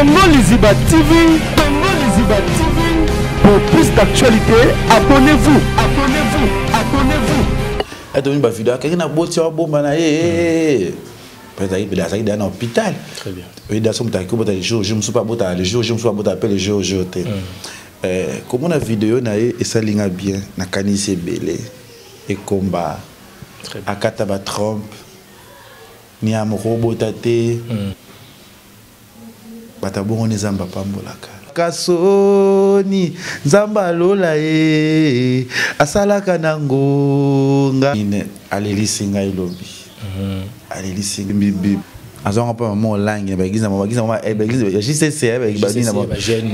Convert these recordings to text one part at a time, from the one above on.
Congo Liziba TV, Congo Liziba TV. Pour plus d'actualité, abonnez-vous, abonnez-vous, abonnez-vous. Et donc, ma vidéo, quelqu'un a beau tirer bon peut-être qu'il a dans un hôpital. Très bien. Il a son taille, le jour, je me suis pas beau le jour, je me suis pas beau appeler le jour. Comment la vidéo na et ça linga bien, na kanisi belé et combat. À Kataba Trump, ni à Morobo Tate. Batabon ni zamba pambolaka. Kasoni zamba lola e asalaka nangonga. Ine aleli singa ilobi. Aleli singa bibi. Azon pas mon langue bagiza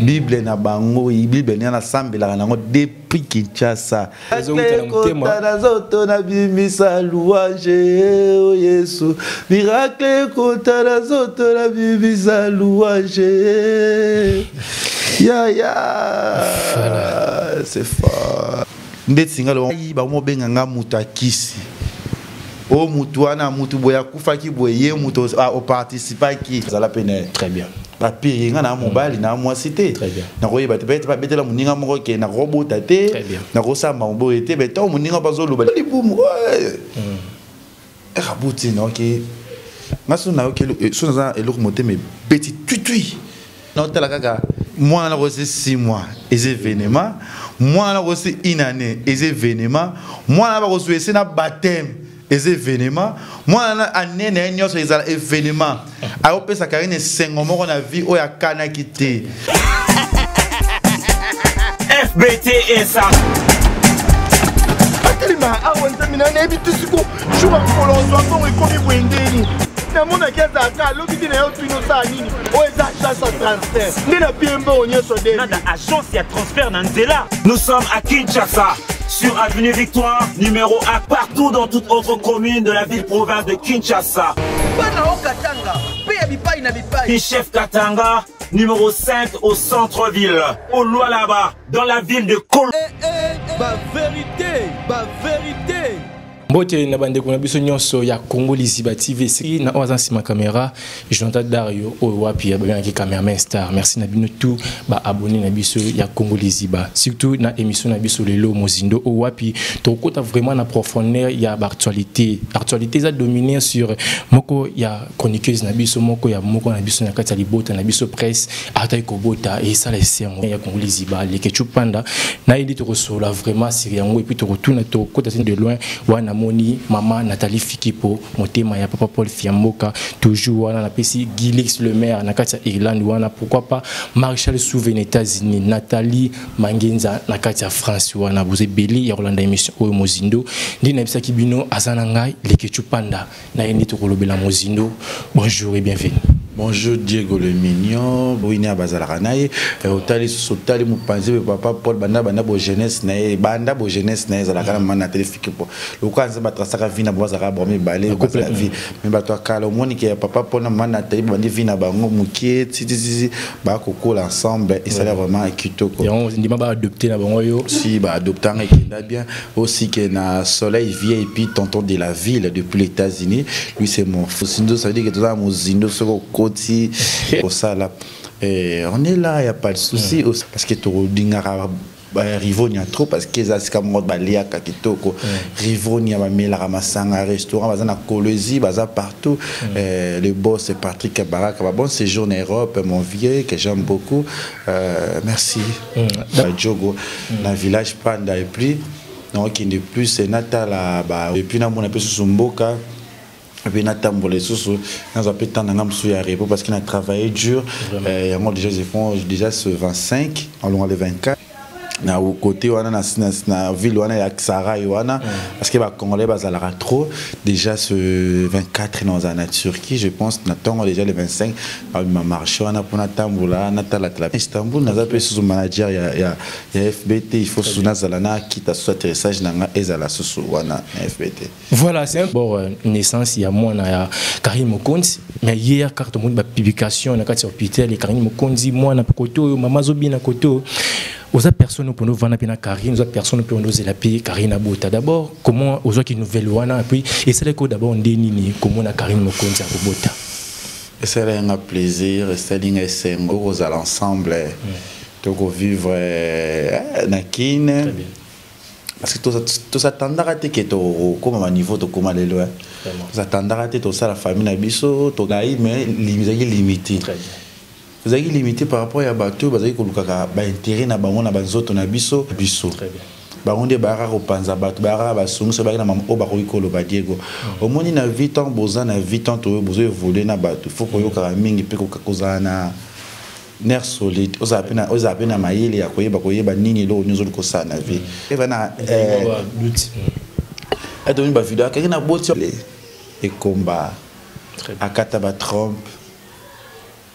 Bible na bango Bible ni na sambela nango depuis Kinshasa na bimisa louange o Yesu miracle kota na zoto na bimisa louange c'est fort ndetsinga lo ba mo benga nga mutakisi o mutuana mutu boya kufaki boye mutu o participer qui ça la peine très bien papier nga na mobile na moi cité très bien na koyeba te pas betela muninga moko ke na robota te na kosamba mbo ete beto muninga bazoloba libum rabuti na ok ngaso na ok so na eloko mote me petit tutui na tala kaka moi na rose 6 mois les événements moi na rose une année les événements moi na rose na baptême les événements moi année na nyoso les événements a opesa karine sengomo on a vie o ya kana kité FBT et ça akalima awonza mina na ebitusuko shuba kolonzo akon ekomi bwendeni na mona keza aka lobi na yo twino sa nini o eza chance transfert ndina piembo onyeso de na agence ya transfert na nzela. Nous sommes à Kinshasa sur avenue Victoire numéro 1 partout dans toute autre commune de la ville-province de Kinshasa. Chef Katanga numéro 5 au centre-ville au Lualaba dans la ville de Kolo. Ba vérité Mbote na bande kuna biso nyonso ya Congo Liziba TV si na ozansi ma caméra Jonathan Dario o wapi ya ba ki cameraman star merci na bino tout ba abonné na biso ya Congo Liziba surtout na émission na biso lelo mozindo o wapi to kota vraiment na profondeur ya actualité za dominer sur moko ya chroniqueuse na biso moko ya na kati ya libota na biso presse ata ko bota et ça les sermons ya Congo Liziba les ketchupanda na ili to resola vraiment sur yango et puis to retourne to kota de loin wana moni maman Nathalie Fikipo motema ya papa Paul Fiamboka toujours wana na pesi Gilix le maire na kati ya Irlande wana pourquoi pas Marshall Souven États-Unis Nathalie Mangenza na kati ya France wana vous ebeli ya Rolanda émission o mozindo ndi na bisaki bino azana ngai lekechupanda na yendi to kolobela mozindo bonjour et bienvenue. Bonjour Diego le mignon, Bouini à Bazalaranaye, Otali Sotali Moupanzi, papa Paul Banda bo jeunesse nae, Banda bo jeunesse nae, Zalakana Manatele Fikipo. Le cas de Batrasaka Vina Boazara Bormi Balé, couple la vie. Mais Bato Kalomoni qui est papa Paul Manatele, Bandi Vina Bango Moukier, Titi, Bakoko l'ensemble, et ça l'a vraiment Kitoko. Et on dit pas adopter la bango. Si, adopter un qui bien. Aussi qu'il y a Soleil VIP, tonton de la ville depuis les États-Unis. Lui, c'est mon Zindo, ça veut dire que tout ça, mon Zindo, pour ça là on est là, il n'y a pas de souci parce que tout Rivonia trop parce que ça c'est comme balia kakitoko Rivonia la ramassanga restaurant bazana Colosie baza partout le boss c'est Patrick Baraka bon séjour en Europe mon vieux que j'aime beaucoup merci Djogo dans village Panda et puis donc qui de plus c'est Natala et puis na mon appel sur Mboka. Et puis, nous avons parce qu'on a travaillé dur. Déjà ce 25, en long le 24. Na côté na ville wana ya Ksara wana parce que ba congolais bazalara trop déjà ce 24 dans la Turquie je pense n'attend déjà le 25 ma marché wana pour natambola natala Istanbul naza pe sous manager ya FBT il faut sous nazalana quitte à soit atterrissage nanga ezala sous wana FBT. Voilà c'est un bon naissance il y a moi na Karim Mokonzi mais hier carte monde ba publication na carte hôpital et Karim Mokonzi moi na koto mama zobi na koto aux personnes pour nous vendre bien Karine, aux personnes pour nous élaper Karine Abota. D'abord, comment aux autres qui nous veulent et puis et c'est là que d'abord on dénini comment la Karine Mokonzi Abota. c'est un plaisir, c'est un gros à l'ensemble. Donc vivre na kin. Parce que tout ça tendra te que to comme à niveau to comme aller loin. Ça tendra te to ça la famille na biso to gaï mais limité. Vous avez limité par rapport à bateau, vous avez que ba intérêt na bango na bazoto na biso. Très bien. Baronde bara opanza bato bara basungu so ba na mama o ba ko ikolo ba Diego. Au moni na 8 ans boza na 8 ans to bozo évoluer na bato. Faut ko yoka mingi pe ko kozana nerf solide. Oza pena mayele ya koyeba nini lo nyozo ko sana vie. Et bana donc ba vidéo ka na boti et combat. Akata ba Trump.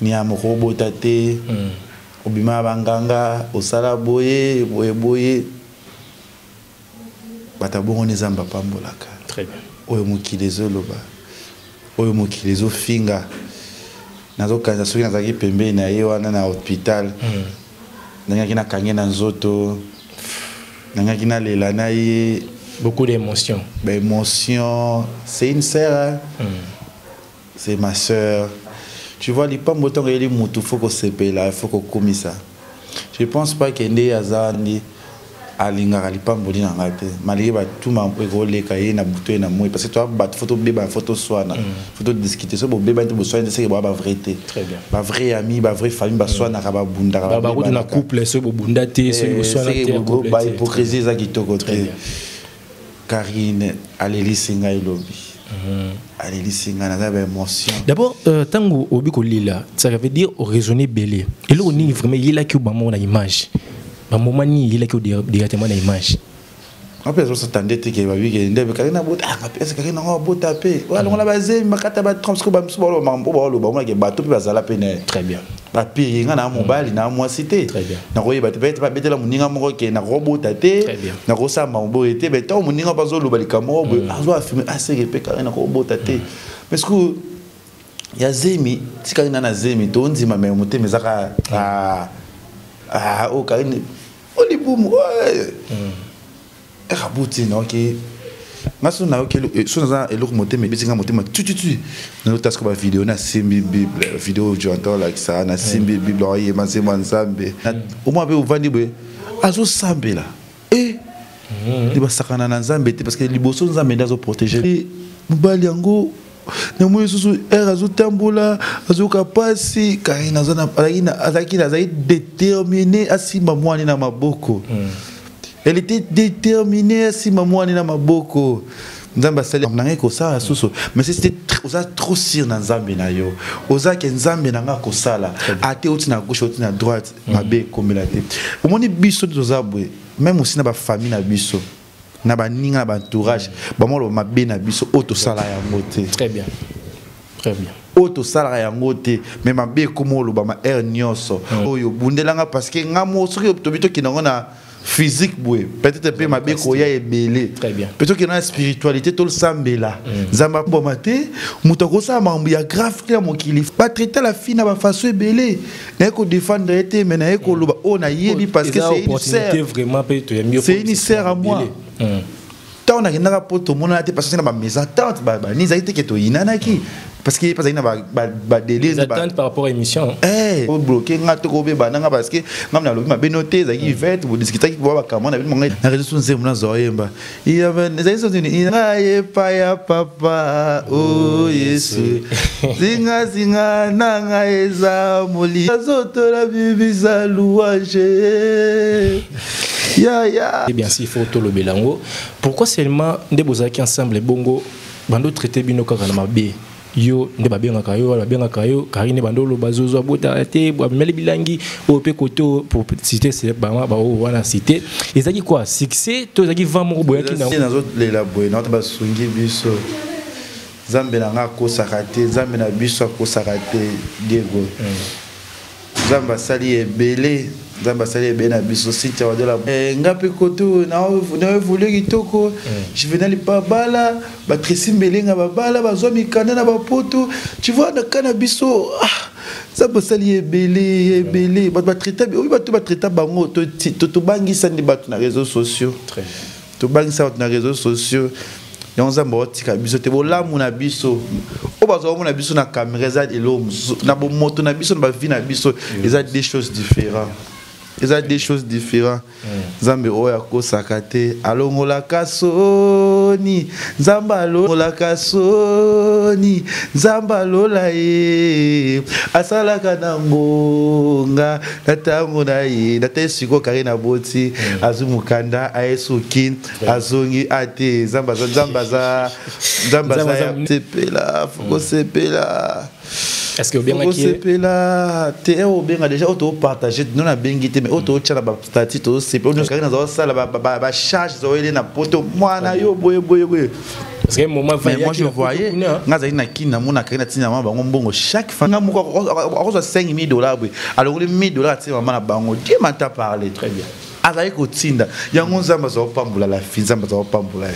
Ni amoko botate. Obima banganga osala boye. Batabongo nezamba pambolaka. Très bien. Oyo mukilezo loba. Oyo mukilezo finga. Nazo kaza soki nazaki pembe na ye wana na hôpital. Nanga kina kange na nzoto. Nanga kina lela na ye. Beaucoup d'émotions. Émotions. C'est une sœur. C'est ma sœur. Tu vois, les pommes autant que les moutous, faut qu'on se paye là, il faut qu'on commise ça. Je pense pas qu'il y ait des alinga lipa mbodi na ngate malgré ba tout ma école kaye na buto na moi parce que toi ba photo beba photo soana photo discuter so bo beba to soana c'est ba vérité très bien ba vrai ami ba vraie famille ba soana ka ba bunda ka ba na couple so bo bunda te so bo soana te ba hypocrisie za kitoko te Karine aleli singa ilobi aleli singa na ba émotion d'abord tango obiko lila ça veut dire raisonner belé et là on est vraiment il a que ba mon image. Ba moment ni il a que directement l'image. Après on s'attendait que ba wi que ndebe karina bota ngapesa karina ngo bota pe wala ngona baze makata ba transco ba msibolo mambo ba lo ba ngake ba to pe bazala pene très bien ba pire ngana mobali na moi cité très bien na koyeba te ba betela muninga moko ke na robota te na ko sa mambo ete be to muninga bazo lo balika mo azo afirmer assez pe karina ko bota te parce que ya zemi tikarina na zemi to nzima me mote mezaka oh Karine oli boum rabuti non que ngaso na ok so na eloko mote me bisinga mote ma tu na tasko ba vidéo na simbi bible vidéo j'entends là ça na simbi bible oye manse manzambe au moins be uvandi be azo sambe là li ba sakana na nzambe parce que liboso nzambe ndazo protéger mubali yango na moi susu azo tambola azo kapasi Karina zana azaki déterminé asimba mwani na maboko. Elle était déterminée asimba mwani na maboko. Nzamba sali nanga ko sa susu mais c'était trop sûr na nzambe na yo. Oza ke nzambe nanga ko sala ate oti na gauche oti na droite mabe komelate. Omoni biso tozabwe même aussi na ba famille na biso. Na ba ninga ba entourage ba mo lo mabe na biso auto sala ya ngote très bien auto sala ya ngote mais mabe komo lo ba ma air nyonso oyo bundelanga parce que ngamo soki tobito kinango na physique boué peut-être peu mabe ko ya ebele très bien peut-être que na spiritualité to le sambela zamba bomate mutako sa mambu ya grave ya mokili pas traiter la fille na ba façon ebele na ko défendre été mais na ko lo ba on a yebi parce que c'est une sœur vraiment c'est une sœur à moi. Tant on a rien à rapporter au monde parce que c'est ma maison attente ni ça été que to inanaki parce que parce que na délai attente par rapport à l'émission au bloquer ngato ko be bananga parce que ngamna lo ma benoté za ki vet vous discuter ki ba kama na na réseaux sociaux mona zoyemba il y avait les réseaux sociaux il pa ya papa oh Yesu zinga nanga eza moli zoto la bibisa louange. Et bien si faut tout le belango pourquoi seulement des bozaki ensemble bongo bando traité bino kaka na mabe yo nde babenga kayo Karine bando lo bazozo bota te meli bilangi o pe koto pour citer c'est ba wana citer ezaki quoi succès to ezaki vraiment boyaki na les la boy not ba sungi biso zambe na ngako sakate zambe na biso ko sakate Diego zamba sali ebele zamba sali bena biso site wa de la ngapi koto na voulu kitoko je venais li pas bala ba tresi mbelenga ba bala ba zo mikanda na ba poto tu vois na kana biso zamba sali ebele ba traiter oui ba traiter bango to bangisa ndi ba na réseaux sociaux très to bangisa na réseaux sociaux yango nzambe otika biso te bolamu na biso o bazwa mona biso na caméra eza eloko na bomoto na biso na bavi na biso eza des choses différentes. Ils ont des choses différentes. Nzambe oya kosaka te alongolaka soni nzambalo laka soni nzambalola ye asalaka na ngonga natango na ye natesiko kare na boti azumukanda aesuki azongi ate zambaza sepela foko sepela. Est-ce que bien qui là t'es au bien déjà auto partager non a bien guité mais auto tchala ba statut to c'est pas nous quand on ça ba charge zo ile na poto mwana yo boye parce que moment mais moi je voyais ngaza ina kina mona kana tina mama bango mbongo chaque fois nga moko akoza $5,000 alors les $1,000 tina mama na bango Dieu m'a parlé très bien azali ko tinda yango nzamba zo pambula la fille nzamba zo pambula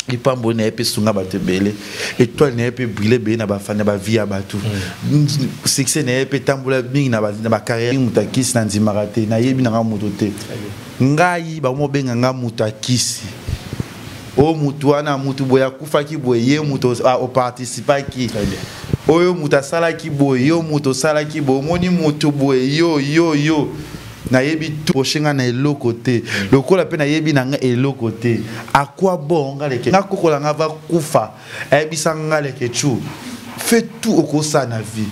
il pas bon et puis sunga batebele étoile n'est pas brûler be na ba fana ba vie abatu succès n'est pas tambula mingi na ba carrière mutakisi na ndimarate na yebi na ngamuto te ngai ba mo benga ngamutakisi o mutu wana mutu boya kufa ki boye mutu o participer ki oyo muta sala ki boye yo mutu sala ki boye moni mutu boye yo na yebi tout pochenga na eloko te lokola pe na yebi na nga eloko te à quoi bon nga leke nga kokola nga va kufa ebisa nga leke chu fais tout au cours na vie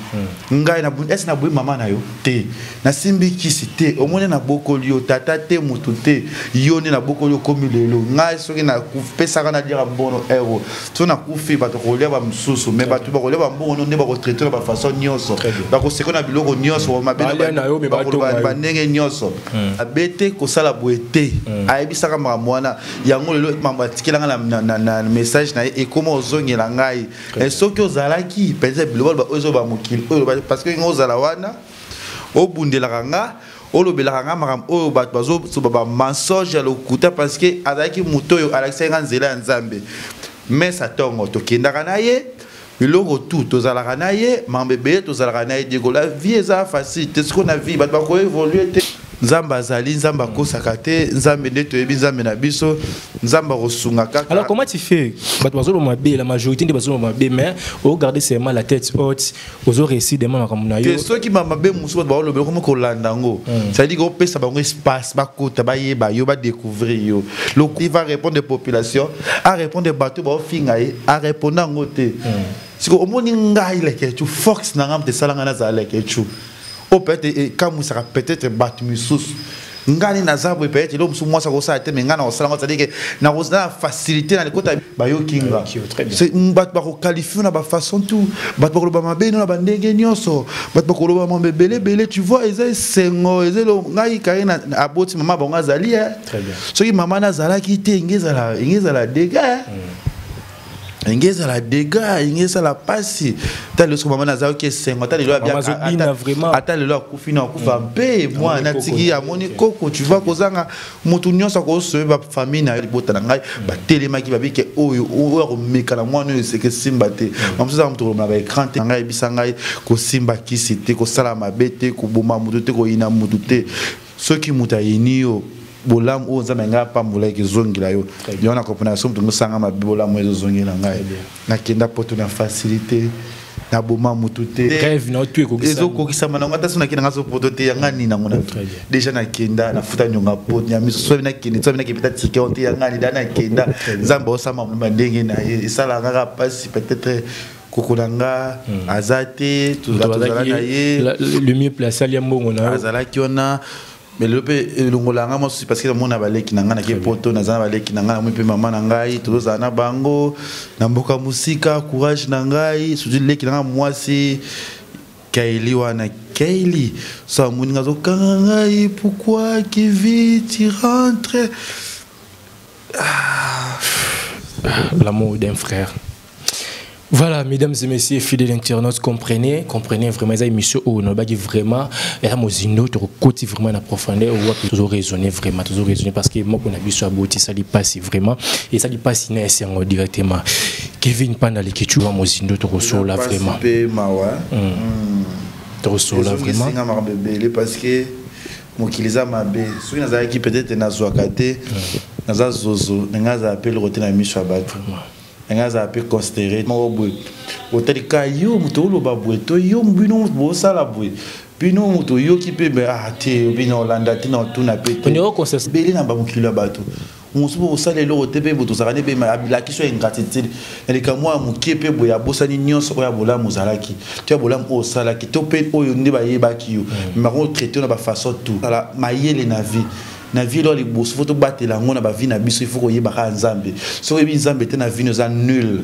ngai na est na boy mama na yo te na simbi kisi te omone na bokoli yo tata te mutu te yo ne na bokoli komi lelo ngai soki na kupesa kana dira mbono ero to na kufi bato ko leba msusu me bato ba ko leba mbono ne ba ko traiter ba façon nyonso ba ko sekona biloko nyonso ma bela ba ndenge nyonso abete ko sala boete ayebisa kama mwana yango lelo mama tikela na message na e comment ozongela ngai et soki ozalaki peut-être parce que nous allons au bout de la ranga au lobby la ranga maram au bazo soba mensonge à l'okuta parce que avec moto Alexandre Nzela Nzambe mais ça tombe to kindara naye le retour to zala ranaye mambebe to zala ranaye diego la vie est facile c'est ce qu'on a vu ba ko évoluer Nzamba zali nzamba kosaka te nzambe nde toyebi nzambe na biso nzamba rosunga kaka. Alors comment tu fais la majorité des bazo mabe mais au garder seulement la tête haute aux récits des maman comme na yo ceux qui m'a mabe muso ba lo comme ko landango ça dit ko pesa bango espace ba kota ba yeba yo ba découvrir yo le il va répondre des populations à répondre des bateaux ba fingaye à répondre ngote siko omoni ngai leke tu fox na ngam te salanga na za leke tu o peut-être quand vous sera peut-être battu musus ngani na zabu peut-être lo musu moi ça ko ça te mais ngana osala ngota dike na osala facilité na lekota ba yo kinga c'est bat ba ko qualifier na ba façon tout bat ba ko ba mabe na ba ndenge nyonso bat ba ko ba mambe belé tu vois eza sengo eza lo ngai kai na aboti mama ba ngazali très bien so ki mama na zala ki te ngeza la dégâts ingeza la dégâts ingeza la passe t'as le maman nazao qui est 50 t'as le bien vraiment attends le kufina kufa mpe moi na tiki ya moni koko tu vois kozanga mutu nyonso ko se ba famille na libota na ngai ba telema ki ba bike oyo o mekala mwana c'est que simba te mamso za mtu na ba écran te ngai bisanga ko simba ki c'était ko sala mabete ko boma mutu te ko ina mutu te ceux qui mutaini yo bolam o nzambe nga pambula ki zongila yo yo na kopona somme to sanga ma bolam ezo zongila ngai na kenda poto na facilité na boma mututé rêve na tu ekokisa ezo kokisa mana ngata sona kina ngaso poto te yanga ni na ngona déjà na kenda na futa nyonga poto ya miso so na kini so na kipita tike onte yanga ni dana kenda nzambe osama ndenge na esala ngaka pasi peut-être kokolanga azate tout le mieux placé ali mbongo na azala kiona mais le longolanga moi c'est parce que mon abaleki nanga na ke poto na zana baleki nanga na mpe mama na ngai to zana bango na mboka musika courage na ngai sudi leki nanga mwasi Kaili wana Kaili ça muninga zo kangai pourquoi qui vite il rentre l'amour d'un frère. Voilà, mesdames et messieurs, fidèles internautes, comprenez vraiment ça émission où on dit vraiment et Mozino te côté vraiment la profondeur ou toujours raisonner parce que moi on a vu sur beauté ça dit passe vraiment et ça dit passe nécessairement directement. Kevin Panda les kitu Mozino te reçoit là vraiment. Te reçoit là vraiment. Parce que mokiliza mabe soki nazalaki peut-être nazwaka te naza zozo ngaza appel roté na miso abatu ngaza appel considéré mobwe otelika yo muto lo babwe to yo mbino bo sala bwe bino muto yo ki pe ba te bino Hollanda te na tuna pe on est conseil beli na ba mukilo abatu on se bo sala lo te pe boto sakane pe la question ingratitude ele ka moi mukie pe boya bosani nyonso oya bola muzalaki tu bola o sala ki to pe oyo ndi ba yeba ki yo ma ko traiter na ba façon tout ala mayele na vie na vie lo li boso faut to batela ngona ba vie na biso il faut ko yeba ka nzambe so yebi nzambe te na vie nous a nul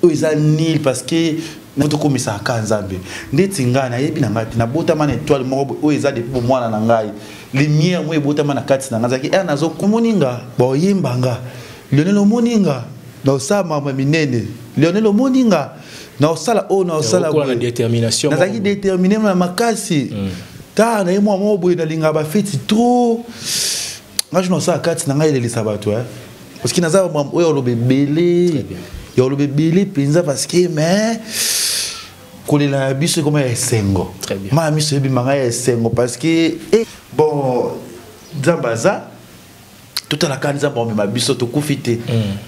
o isa nil parce que moto komisa ka nzambe ndeti ngana yebi na ngati na bota mana étoile moko o isa de pour mwana na ngai lumière mo ebota mana kati na ngazaki nazo komoninga bo yimbanga Lionel Moninga na osala mama minene Lionel Moninga na osala o na osala ko na détermination nazaki déterminé na makasi ta na yemo mo boye na linga ba feti trop nga je no sa kati na ngai le sabato parce que naza mama o lo bebele yo lo bebele penza parce que mais kolela biso comme esengo ma miso ebi manga esengo parce que bon Zambaza tout la kanza bon ma biso to kufite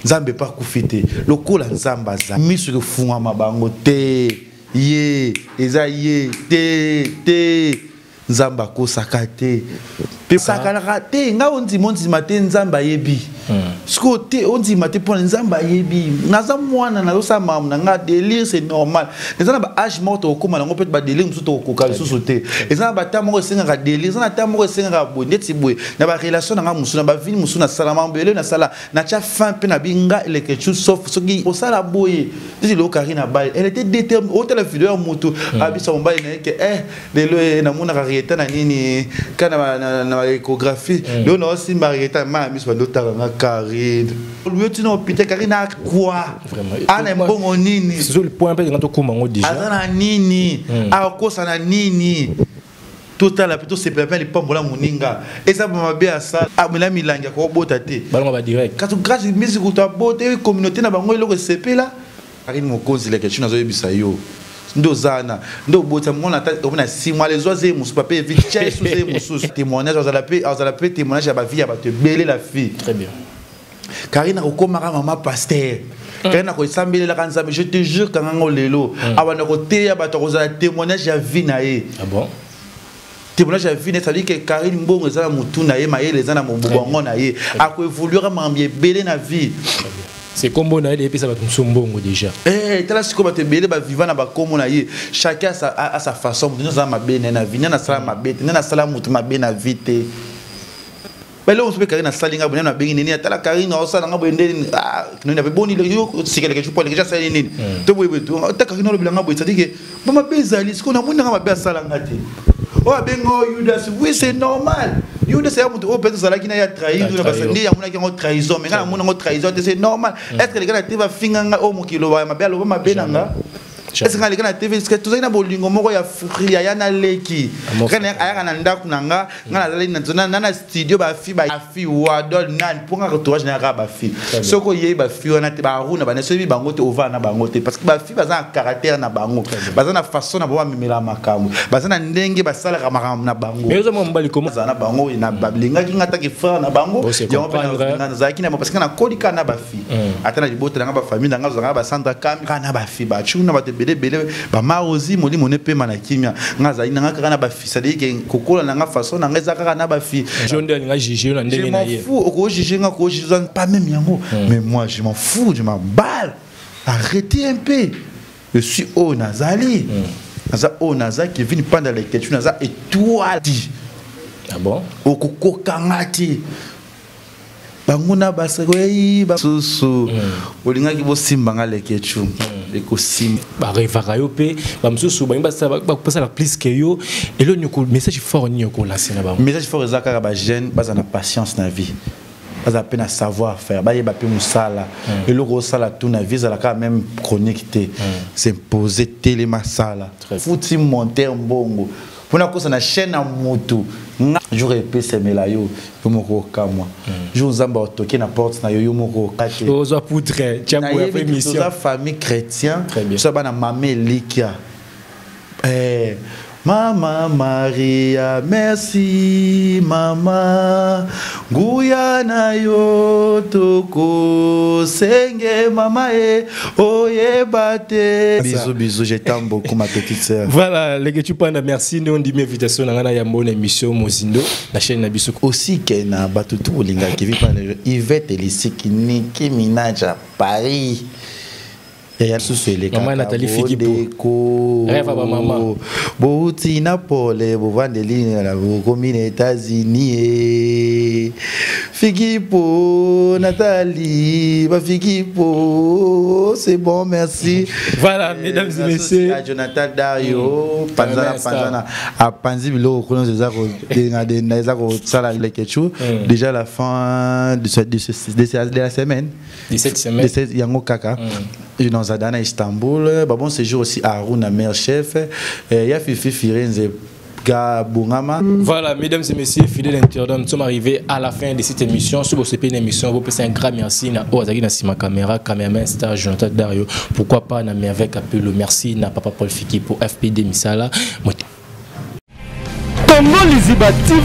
Nzambe pas kufite lokola Zambaza miso ke funga mabango te ye eza ye te Nzamba ko sakate pe sakala te nga onzi monzi mate Nzamba yebi sko te onzi mate pour Nzamba yebi naza mwana na losa mam na nga délire c'est normal ezana ba âge mort okoma na peut ba délire musu to koka susu te ezana ba tamo senga ka délire ezana tamo senga ka bondeti boy na ba relation na nga musu na ba vie musu na salama mbele na sala na cha fin pe na binga ele quelque chose sauf soki o sala boy disi lo karina ba elle était déterminée au tele vidéo moto abisa mba na ke lelo na mona ka rieta na nini kana na échographie le no aussi marieta ma miss ba ndota nga Karine lui tu no pite Karine a quoi ana mbongo nini c'est le point pe ngato kuma ngo déjà azana nini a kosa na nini total plutôt c'est pas les pombola moninga et ça m'a bien ça a mila milanga ko bota te balonga ba direct quand grâce musique to bote communauté na bango eloko sepe là Karine mokonzi la question nazo yebisa yo ndozana ndo bota mona ta na 6 mois les oiseaux musu papa vite chai sous les musu témoignage aux la paix témoignage à ba vie à ba te belé la fille très bien Karine ko mara maman pasteur Karine ko sambele la kanza je te jure kango lelo abana ko te ya ba to za témoignage ya vie na ye ah bon témoignage ya vie ça veut dire que Karine mbongo za mutu na ye maye les ana mbongo na ye a ko évoluer mambie belé na vie. C'est comme on a des ça va tomber déjà. Tala siko ba te belé ba vivant na ba komo na ye chacun a sa façon de nous ma bene na vie na sala ma bete na sala mutu ma bene na vite. Ba lo so Karine na salinga bone na bengi nini tala Karine o sala ngabo ndeni nous na boni le yo sikele ke chupo le ke sala nini to boy to ta Karine lo bilanga boy c'est-à-dire que ba ma bezali siko na mona ma be sala ngati. Oh bengo Judas oui c'est normal. Judas c'est un au peut ça là qui n'a trahi nous parce que il y a mon qui a trahison mais quand mon trahison c'est normal. Est-ce que les gars TV finga au mo kilo ba mabe alo ba benanga est-ce que les gars TV est-ce que tout ça na bolingo moko ya free ya na leki kana aya na ndaku nanga ngana zali na na studio ba fi wa dol nan pour un retourage na ba fi soko ye ba fi ona te ba runa ba ne so bi bango te ova na bango te parce que ba fi ba za caractère na bango ba za na façon na ba mimela makambo ba za na ndenge ba sala makambo na bango mais zo mo mbali comment za na bango na bablinga ki ngata ki frère na bango yo na za ki na parce que na kolika na ba fi atana libota na ba famille na nga ba sandra kam kana ba fi ba chuna ba te bele ba maozi moli monepe mana kimia ngaza ina ngaka na ba fi sadi ke kokola na nga façon na ngeza kaka na ba fi jonde nga jige na ndenge na ye je m'en fous ko jige nga ko jige pas même yango mais moi je m'en fous je m'en balle arrêtez un peu je suis au Nazali naza au Naza qui vient pendant les questions naza étoile dit ah bon o kokangati banguna basakoi basusu olinga ki bo simbanga les questions ekosim ba revaka yo pe ba msusu ba pasa la plus que yo et le message fort ni ko lancer na ba message fort ezaka ba jeune baza na patience na vie baza pe na savoir faire ba yeba pe musala et le sala tout na vie la quand même connecté s'imposer téléma sala fouti monter mbongo pona ko na chaîne na moto jour épée semela yo moko kamwa jour Nzamba otoki na porte na yo moko kate ozo poutre tiambo ya émission la famille chrétien ça ba na mamé likia Mama Maria, merci mama. Guyana yo toko senge mama e oye bate. Bisous, je t'aime beaucoup ma petite sœur. Voilà, les gars, tu prends merci, nous on dit mes invitations dans la bonne émission Mozindo, la chaîne Nabiso. Aussi que na batutu olinga qui vit par Yvette Elisiki Nicki Minaj à Paris. Maman Nathalie Fikipo. Rêve à maman. Bouti Napole, Bovandeline, la commune États-Unis. Fikipo, Nathalie, Fikipo, c'est bon, merci. Voilà, mesdames et messieurs. Jonathan Dario, Panzana, à Panzibilo, déjà la fin de la semaine. 17 semaines. Yango Kaka. Dans Zadana, Istanbul. Bon séjour aussi à Aruna, maire chef. Il y a Fifi Firenze. Voilà, mesdames et messieurs, fidèles internautes, nous sommes arrivés à la fin de cette émission. Si vous avez une émission, vous pouvez un grand merci à Ozagi Nassima Caméra, caméraman star Jonathan Dario. Pourquoi pas, avec appel le merci à Papa Paul Fiki pour FPD Misala. Congo Liziba TV.